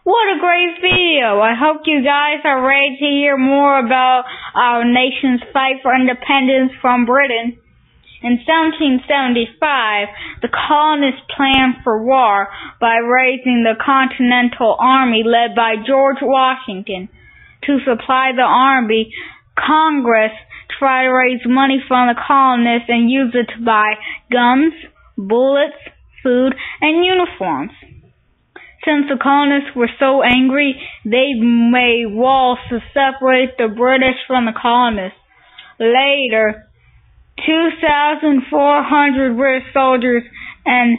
What a great video! I hope you guys are ready to hear more about our nation's fight for independence from Britain. In 1775, the colonists planned for war by raising the Continental Army led by George Washington. To supply the army, Congress tried to raise money from the colonists and use it to buy guns, bullets, food, and uniforms. Since the colonists were so angry, they made walls to separate the British from the colonists. Later, 2,400 British soldiers and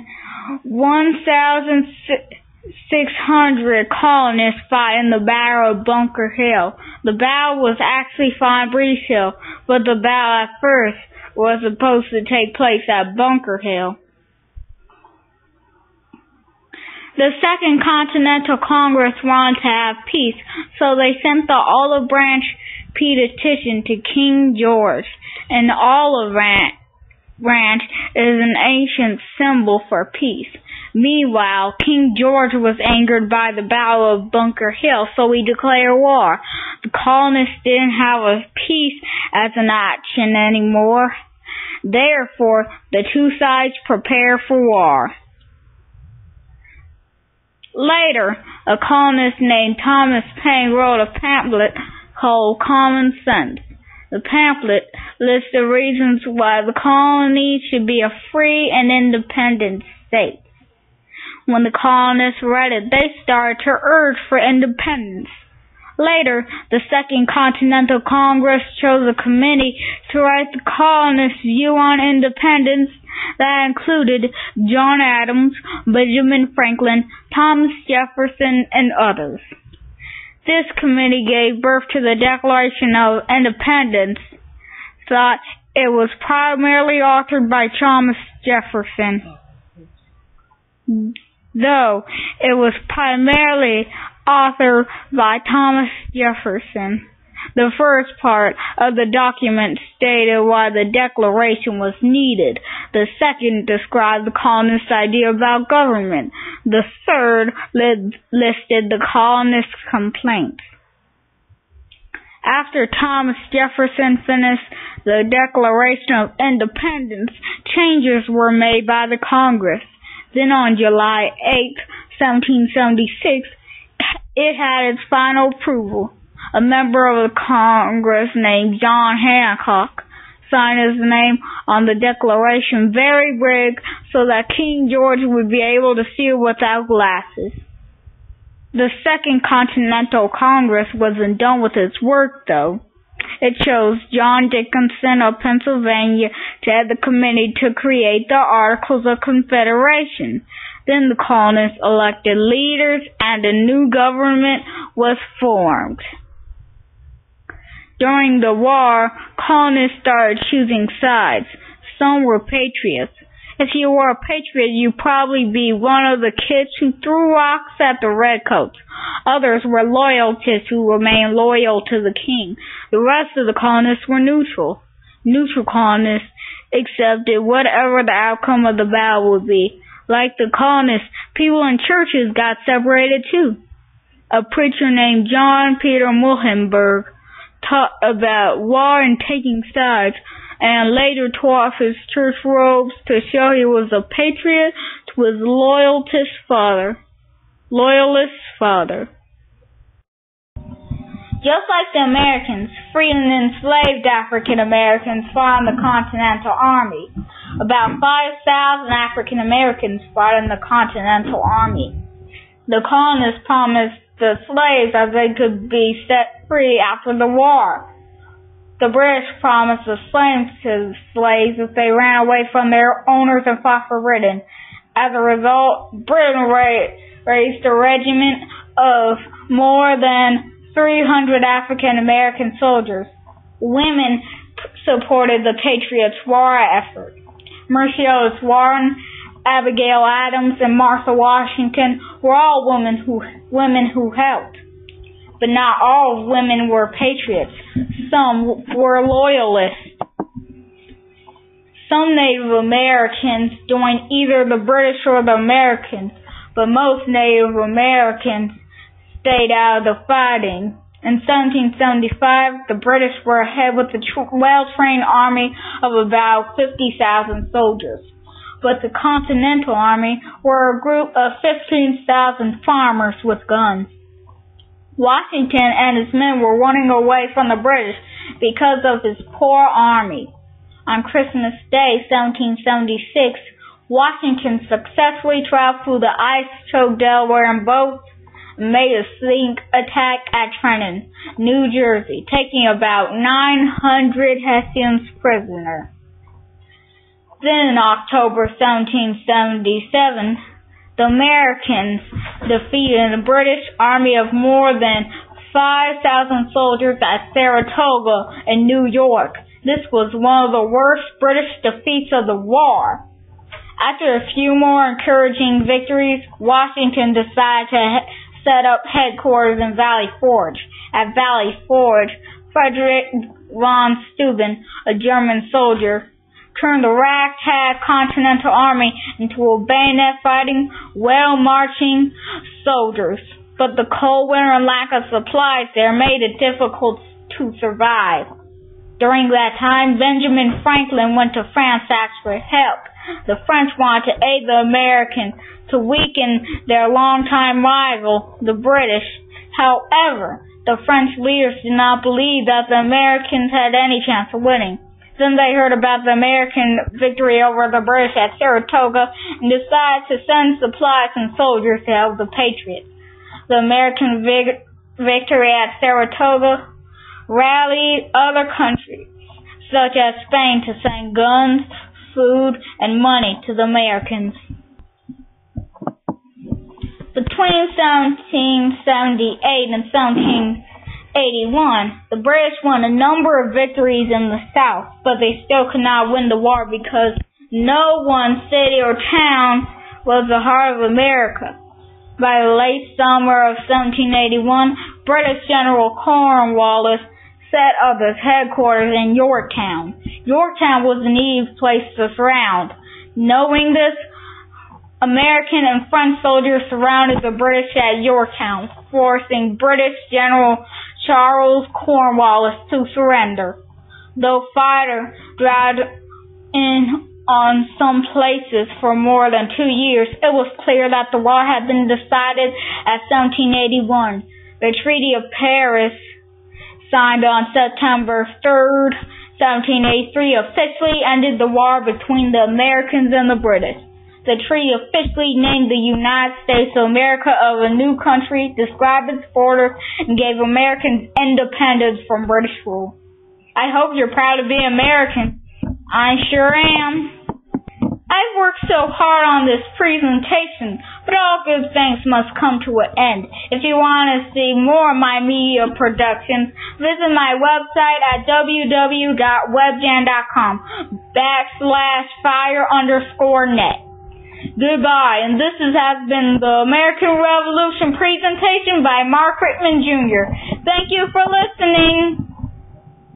1,600 colonists fought in the Battle of Bunker Hill. The battle was actually fought at Breeze Hill, but the battle at first was supposed to take place at Bunker Hill. The Second Continental Congress wanted to have peace, so they sent the olive branch petition to King George. An olive branch is an ancient symbol for peace. Meanwhile, King George was angered by the Battle of Bunker Hill, so he declared war. The colonists didn't have a peace as an option anymore. Therefore, the two sides prepared for war. Later, a colonist named Thomas Paine wrote a pamphlet called Common Sense. The pamphlet lists the reasons why the colonies should be a free and independent state. When the colonists read it, they started to urge for independence. Later, the Second Continental Congress chose a committee to write the colonists' view on independence that included John Adams, Benjamin Franklin, Thomas Jefferson, and others. This committee gave birth to the Declaration of Independence. Thought it was primarily authored by Thomas Jefferson, though it was primarily authored by Thomas Jefferson. The first part of the document stated why the Declaration was needed. The second described the colonists' idea about government. The third listed the colonists' complaints. After Thomas Jefferson finished the Declaration of Independence, changes were made by the Congress. Then on July 8, 1776, it had its final approval. A member of the Congress named John Hancock signed his name on the Declaration very big so that King George would be able to see it without glasses. The Second Continental Congress wasn't done with its work, though. It chose John Dickinson of Pennsylvania to head the committee to create the Articles of Confederation. Then the colonists elected leaders and a new government was formed. During the war, colonists started choosing sides. Some were patriots. If you were a patriot, you'd probably be one of the kids who threw rocks at the redcoats. Others were loyalists who remained loyal to the king. The rest of the colonists were neutral. Neutral colonists accepted whatever the outcome of the battle would be. Like the colonists, people in churches got separated too. A preacher named John Peter Muhlenberg taught about war and taking sides, and later tore off his church robes to show he was a patriot to his loyalist father. Just like the Americans, free and enslaved African Americans fought in the Continental Army. About 5,000 African Americans fought in the Continental Army. The colonists promised the slaves that they could be set free after the war. The British promised the slaves to slaves if they ran away from their owners and fought for Britain. As a result, Britain raised a regiment of more than 300 African American soldiers. Women supported the Patriots' war effort. Mercy Otis Warren, Abigail Adams, and Martha Washington were all women who helped. But not all women were patriots. Some were loyalists. Some Native Americans joined either the British or the Americans, but most Native Americans stayed out of the fighting. In 1775, the British were ahead with a well-trained army of about 50,000 soldiers. But the Continental Army were a group of 15,000 farmers with guns. Washington and his men were running away from the British because of his poor army. On Christmas Day, 1776, Washington successfully traveled through the ice-choked Delaware in boats and made a sneak attack at Trenton, New Jersey, taking about 900 Hessians prisoner. Then in October 1777, the Americans defeated a British army of more than 5,000 soldiers at Saratoga in New York. This was one of the worst British defeats of the war. After a few more encouraging victories, Washington decided to set up headquarters in Valley Forge. At Valley Forge, Frederick von Steuben, a German soldier, turned the ragtag Continental Army into a bayonet-fighting, well-marching soldiers. But the cold winter and lack of supplies there made it difficult to survive. During that time, Benjamin Franklin went to France to ask for help. The French wanted to aid the Americans to weaken their longtime rival, the British. However, the French leaders did not believe that the Americans had any chance of winning. Then they heard about the American victory over the British at Saratoga and decided to send supplies and soldiers to help the Patriots. The American victory at Saratoga rallied other countries, such as Spain, to send guns, food, and money to the Americans. Between 1778 and 1781, the British won a number of victories in the South, but they still could not win the war because no one city or town was the heart of America. By the late summer of 1781, British General Cornwallis set up his headquarters in Yorktown. Yorktown was an easy place to surround. Knowing this, American and French soldiers surrounded the British at Yorktown, forcing British General Charles Cornwallis to surrender. Though fire dragged in on some places for more than 2 years, it was clear that the war had been decided at 1781. The Treaty of Paris, signed on September 3rd, 1783, officially ended the war between the Americans and the British. The treaty officially named the United States of America a new country, described its borders, and gave Americans independence from British rule. I hope you're proud to be American. I sure am. I've worked so hard on this presentation, but all good things must come to an end. If you want to see more of my media productions, visit my website at www.webjam.com/fire_net. Goodbye, and this has been the American Revolution presentation by Mark Rickman Jr. Thank you for listening.